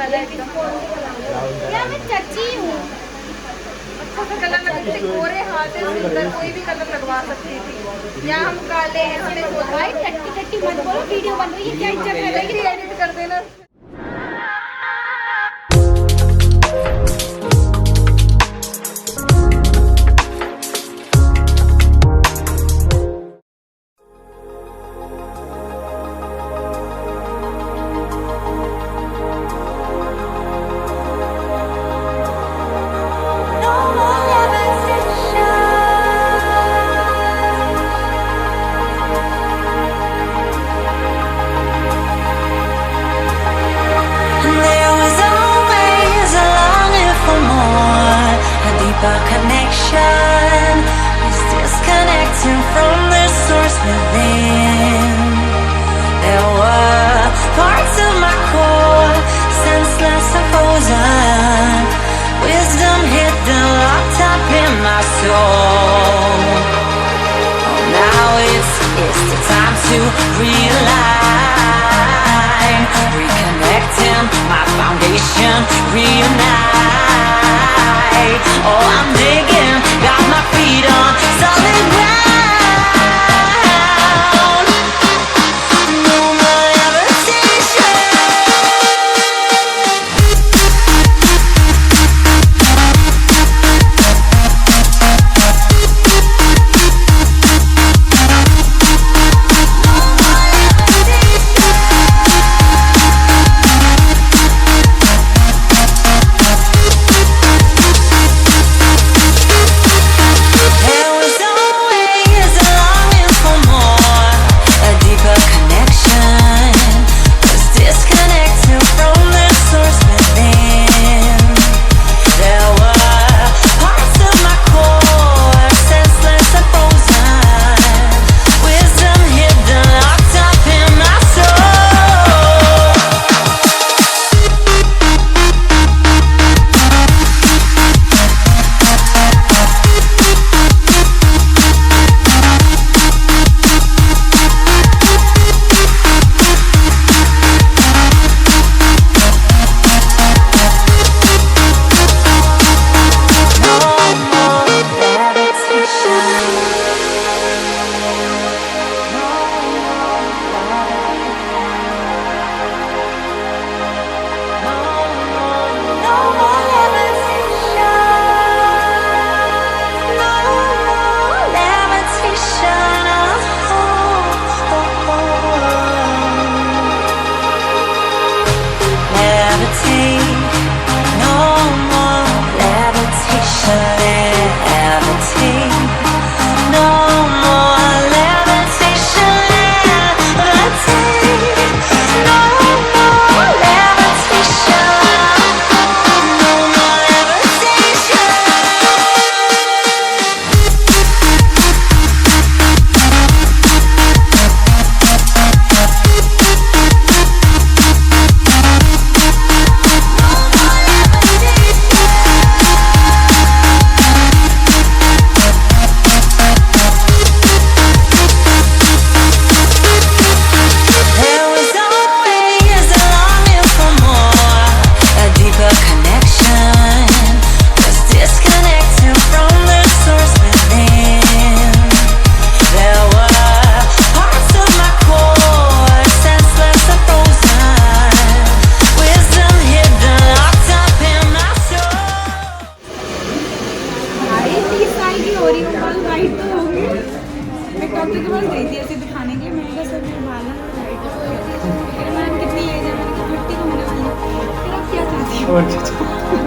वाला एकदम। यार मैं चची हूँ। अच्छा सा कलर लगते गोरे हाथ है सुंदर, कोई भी कलर लगवा सकती थी। यहाँ हम काले हैं, हमें भाई टट्टी टट्टी मत बोलो, वीडियो बन रही है, क्या इज्जत है भाई, एडिट कर देना। A connection is disconnecting from the source within. There were parts of my core, senseless and frozen, wisdom hidden, locked up in my soul. Oh, now it's the time to realign, reconnecting my foundation, reunite. Oh, I'm digging, got my feet on solid ground. No more levitation.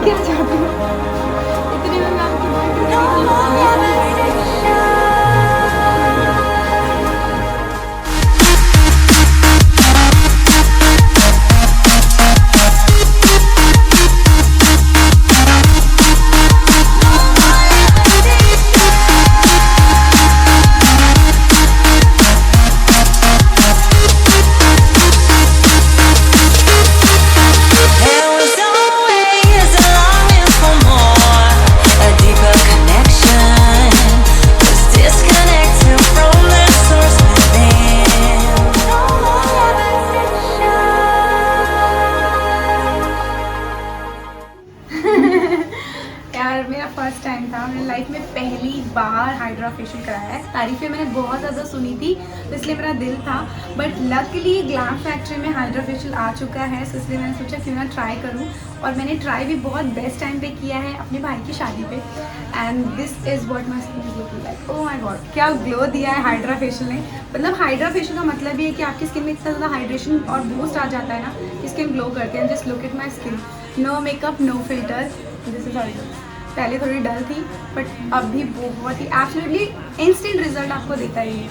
क्या चाहती हूँ इतने में मैं There was always first time था, मैंने life में पहली बार हाइड्रा फेशियल कराया है। तारीफ़ें मैंने बहुत ज़्यादा सुनी थी तो इसलिए मेरा दिल था, बट लकली ग्लैम फैक्ट्री में हाइड्रा फेशियल आ चुका है, सो इसलिए मैंने सोचा क्यों ना ट्राई करूँ। और मैंने ट्राई भी बहुत बेस्ट टाइम पे किया है, अपने भाई की शादी पे। And this is what my skin is looking like. Oh my God, क्या ग्लो दिया है हाइड्रा फेशियल ने। मतलब हाइड्रा फेशियल का मतलब ये है कि आपकी स्किन में इतना ज़्यादा हाइड्रेशन और बूस्ट आ जाता है ना कि स्किन ग्लो करती है। Just look at my skin, no makeup, no filter, this is all. पहले थोड़ी डल थी बट अभी बहुत ही एब्सोल्युटली इंस्टेंट रिजल्ट आपको देता है ये।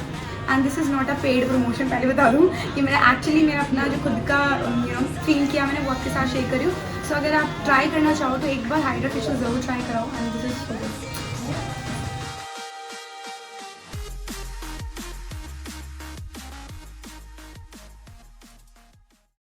And this is not a paid promotion, पहले बता दूँ कि मेरा एक्चुअली मेरा अपना जो खुद का फील किया मैंने वो आपके साथ शेयर करी हूँ। सो अगर आप ट्राई करना चाहो तो एक बार हाइड्रा फेशियल ज़रूर ट्राई कराओ। And this is so good.